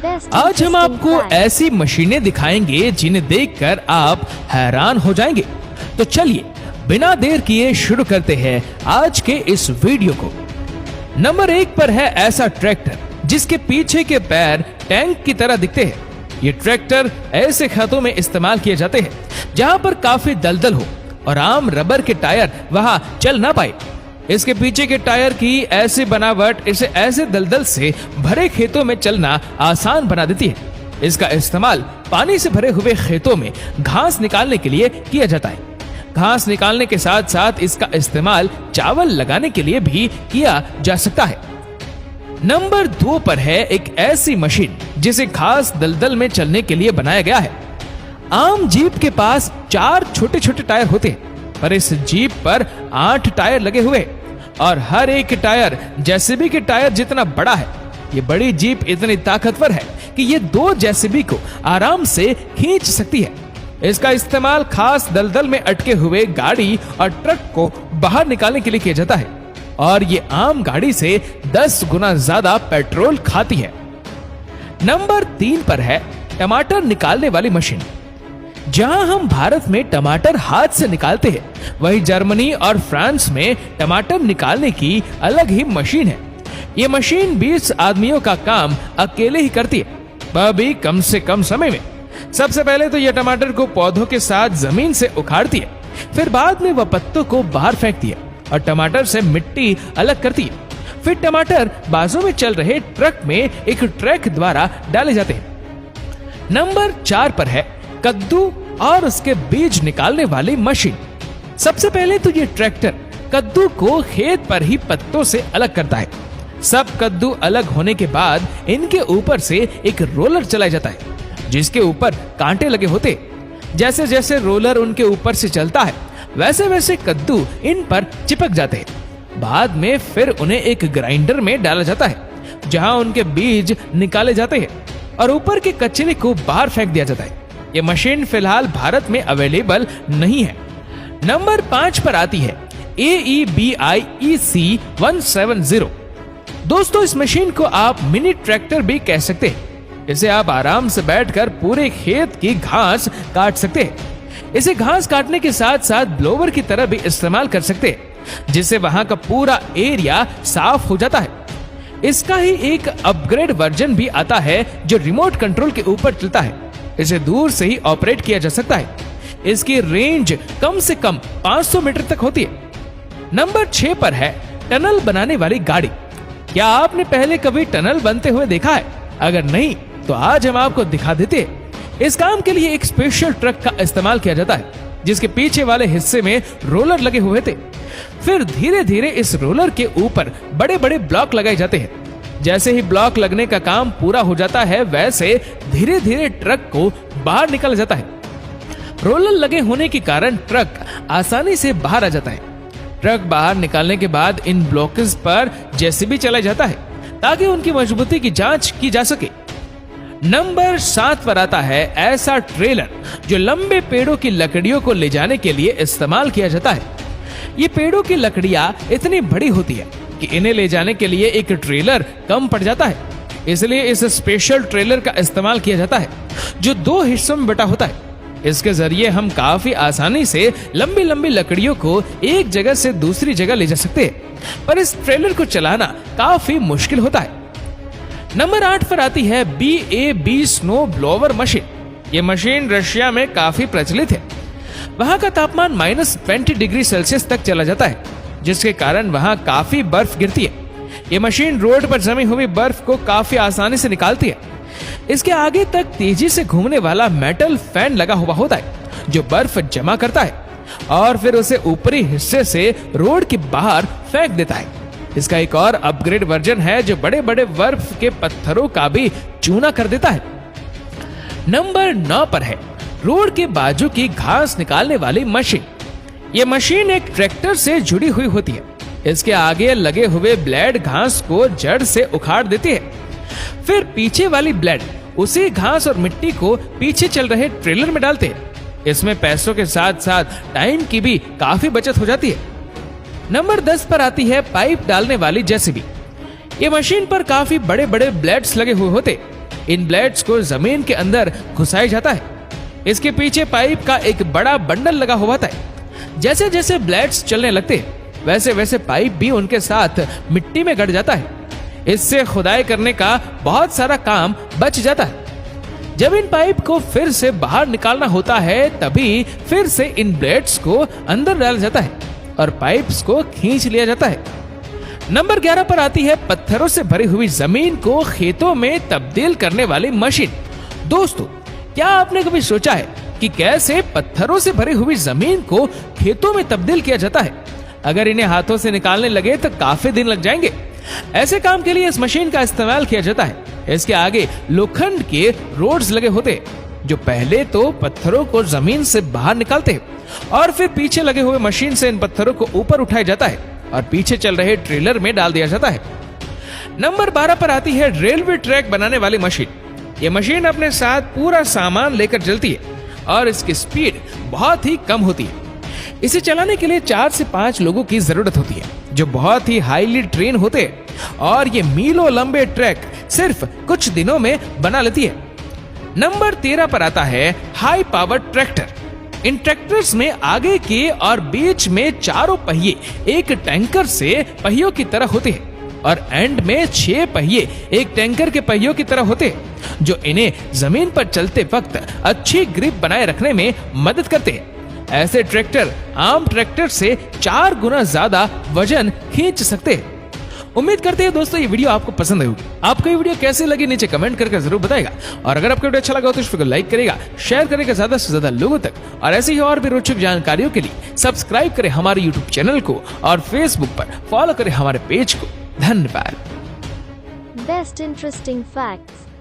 आज हम आपको ऐसी मशीनें दिखाएंगे जिन्हें देखकर आप हैरान हो जाएंगे। तो चलिए बिना देर किए शुरू करते हैं आज के इस वीडियो को। नंबर 1 पर है ऐसा ट्रैक्टर जिसके पीछे के पैर टैंक की तरह दिखते हैं। ये ट्रैक्टर ऐसे खेतों में इस्तेमाल किए जाते हैं जहां पर काफी दलदल हो और आम रबर के टायर वहां चल ना पाए। इसके पीछे के टायर की ऐसी बनावट इसे ऐसे दलदल से भरे खेतों में चलना आसान बना देती है। इसका इस्तेमाल पानी से भरे हुए खेतों में घास निकालने के लिए किया जाता है। घास निकालने के साथ साथ इसका इस्तेमाल चावल लगाने के लिए भी किया जा सकता है। नंबर 2 पर है एक ऐसी मशीन जिसे खास दलदल में चलने के लिए बनाया गया है। आम जीप के पास 4 छोटे छोटे टायर होते हैं, पर इस जीप पर 8 टायर लगे हुए और हर एक टायर जेसीबी के टायर जितना बड़ा है। ये बड़ी जीप इतनी ताकतवर है कि ये 2 जेसीबी को आराम से खींच सकती है। इसका इस्तेमाल खास दलदल में अटके हुए गाड़ी और ट्रक को बाहर निकालने के लिए किया जाता है और ये आम गाड़ी से 10 गुना ज्यादा पेट्रोल खाती है। नंबर 3 पर है टमाटर निकालने वाली मशीन। जहां हम भारत में टमाटर हाथ से निकालते हैं, वहीं जर्मनी और फ्रांस में टमाटर निकालने की अलग ही मशीन है। ये मशीन 20 आदमियों का काम अकेले ही करती है, वह भी कम से कम समय में। सबसे पहले तो यह टमाटर को पौधों के साथ जमीन से उखाड़ती है, फिर बाद में वह पत्तों को बाहर फेंकती है और टमाटर से मिट्टी अलग करती है। फिर टमाटर बाजू में चल रहे ट्रक में एक ट्रक द्वारा डाले जाते हैं। नंबर 4 पर है कद्दू और उसके बीज निकालने वाली मशीन। सबसे पहले तो ये ट्रैक्टर कद्दू को खेत पर ही पत्तों से अलग करता है। सब कद्दू अलग होने के बाद इनके ऊपर से एक रोलर चलाया जाता है जिसके ऊपर कांटे लगे होते। जैसे जैसे रोलर उनके ऊपर से चलता है वैसे वैसे कद्दू इन पर चिपक जाते हैं। बाद में फिर उन्हें एक ग्राइंडर में डाला जाता है जहां उनके बीज निकाले जाते हैं और ऊपर के कचरे को बाहर फेंक दिया जाता है। ये मशीन फिलहाल भारत में अवेलेबल नहीं है। नंबर 5 पर आती है AEBIEC 170। दोस्तों, इस मशीन को आप मिनी ट्रैक्टर भी कह सकते हैं। इसे आप आराम से बैठकर पूरे खेत की घास काट सकते हैं। इसे घास काटने के साथ साथ ब्लोवर की तरह भी इस्तेमाल कर सकते हैं, जिससे वहां का पूरा एरिया साफ हो जाता है। इसका ही एक अपग्रेड वर्जन भी आता है जो रिमोट कंट्रोल के ऊपर चलता है। इसे दूर से ही ऑपरेट किया जा सकता है। इसकी रेंज कम से कम 500 मीटर तक होती है। नंबर 6 पर है टनल बनाने वाली गाड़ी। क्या आपने पहले कभी टनल बनते हुए देखा है? अगर नहीं तो आज हम आपको दिखा देते हैं। इस काम के लिए एक स्पेशल ट्रक का इस्तेमाल किया जाता है जिसके पीछे वाले हिस्से में रोलर लगे हुए थे। फिर धीरे धीरे इस रोलर के ऊपर बड़े बड़े ब्लॉक लगाए जाते हैं। जैसे ही ब्लॉक लगने का काम पूरा हो जाता है वैसे धीरे धीरे ट्रक को बाहर निकल जाता है। रोलर लगे होने के कारण ट्रक आसानी से बाहर आ जाता है। ट्रक बाहर निकालने के बाद इन ब्लॉकेज पर जेसीबी चलाया जाता है ताकि उनकी मजबूती की जांच की जा सके। नंबर 7 पर आता है ऐसा ट्रेलर जो लंबे पेड़ों की लकड़ियों को ले जाने के लिए इस्तेमाल किया जाता है। ये पेड़ों की लकड़ियां इतनी बड़ी होती है कि इन्हें ले जाने के लिए एक ट्रेलर कम पड़ जाता है। इसलिए इस स्पेशल ट्रेलर का इस्तेमाल किया जाता है जो 2 हिस्सों में बटा होता है। इसके जरिए हम काफी आसानी से लंबी लंबी लकड़ियों को एक जगह से दूसरी जगह ले जा सकते हैं, पर इस ट्रेलर को चलाना काफी मुश्किल होता है। नंबर 8 पर आती है BAB स्नो ब्लोवर मशीन। ये मशीन रशिया में काफी प्रचलित है। वहां का तापमान -20 डिग्री सेल्सियस तक चला जाता है, जिसके कारण वहां काफी बर्फ गिरती है। ये मशीन रोड पर जमी हुई बर्फ को काफी आसानी से निकालती है। इसके आगे तक तेजी से घूमने वाला मेटल फैन लगा हुआ होता है जो बर्फ जमा करता है और फिर उसे ऊपरी हिस्से से रोड के बाहर फेंक देता है। इसका एक और अपग्रेड वर्जन है जो बड़े बड़े बर्फ के पत्थरों का भी चूना कर देता है। नंबर 9 पर है रोड के बाजू की घास निकालने वाली मशीन। ये मशीन एक ट्रैक्टर से जुड़ी हुई होती है। इसके आगे लगे हुए ब्लेड घास को जड़ से उखाड़ देती है। फिर पीछे वाली ब्लेड उसी घास और मिट्टी को पीछे चल रहे ट्रेलर में डालते हैं। इसमें पैसों के साथ साथ टाइम की भी काफी बचत हो जाती है। नंबर 10 पर आती है पाइप डालने वाली जेसीबी। ये मशीन पर काफी बड़े बड़े ब्लेड्स लगे हुए होते। इन ब्लेड्स को जमीन के अंदर घुसाया जाता है। इसके पीछे पाइप का एक बड़ा बंडल लगा हुआ होता है। जैसे जैसे ब्लेड्स चलने लगते हैं वैसे वैसे पाइप भी उनके साथ मिट्टी में गड़ जाता है। इससे खुदाई करने का बहुत सारा काम बच जाता है। जब इन पाइप को फिर से बाहर निकालना होता है तभी फिर से इन ब्लेड्स को अंदर डाला जाता है और पाइप्स को खींच लिया जाता है। नंबर 11 पर आती है पत्थरों से भरी हुई जमीन को खेतों में तब्दील करने वाली मशीन। दोस्तों, क्या आपने कभी सोचा है कि कैसे पत्थरों से भरी हुई जमीन को खेतों में तब्दील किया जाता है? अगर इन्हें हाथों से निकालने लगे तो काफी दिन लग जाएंगे। ऐसे काम के लिए इस मशीन का इस्तेमाल किया जाता है। इसके आगे लोखंड के रोड्स लगे होते जो पहले तो पत्थरों को जमीन से बाहर निकालते और फिर पीछे लगे हुए मशीन से इन पत्थरों को ऊपर उठाया जाता है और पीछे चल रहे ट्रेलर में डाल दिया जाता है। नंबर 12 पर आती है रेलवे ट्रैक बनाने वाली मशीन। ये मशीन अपने साथ पूरा सामान लेकर चलती है और इसकी स्पीड बहुत ही कम होती है। इसे चलाने के लिए 4 से 5 लोगों की जरूरत होती है जो बहुत ही हाईली ट्रेन होते हैं और ये मीलों लंबे ट्रैक सिर्फ कुछ दिनों में बना लेती है। नंबर 13 पर आता है हाई पावर ट्रैक्टर। इन ट्रैक्टर्स में आगे के और बीच में चारों पहिए एक टैंकर से पहियों की तरह होते हैं और एंड में 6 पहिए एक टैंकर के पहियों की तरह होते हैं जो इन्हें जमीन पर चलते वक्त अच्छी ग्रिप बनाए रखने में मदद करते हैं। ऐसे ट्रैक्टर आम ट्रैक्टर से 4 गुना ज्यादा वजन खींच सकते हैं। उम्मीद करते हैं दोस्तों ये वीडियो आपको पसंद आई होगी। आपको ये वीडियो कैसी लगी नीचे कमेंट करके जरूर बताएगा और अगर आपको वीडियो अच्छा लगा तो इस वीडियो को लाइक करेगा, शेयर करेगा ज्यादा से ज्यादा लोगों तक और ऐसी ही और भी रोचक जानकारियों के लिए सब्सक्राइब करें हमारे यूट्यूब चैनल को और फेसबुक पर फॉलो करें हमारे पेज को। धन्यवाद। Best interesting facts.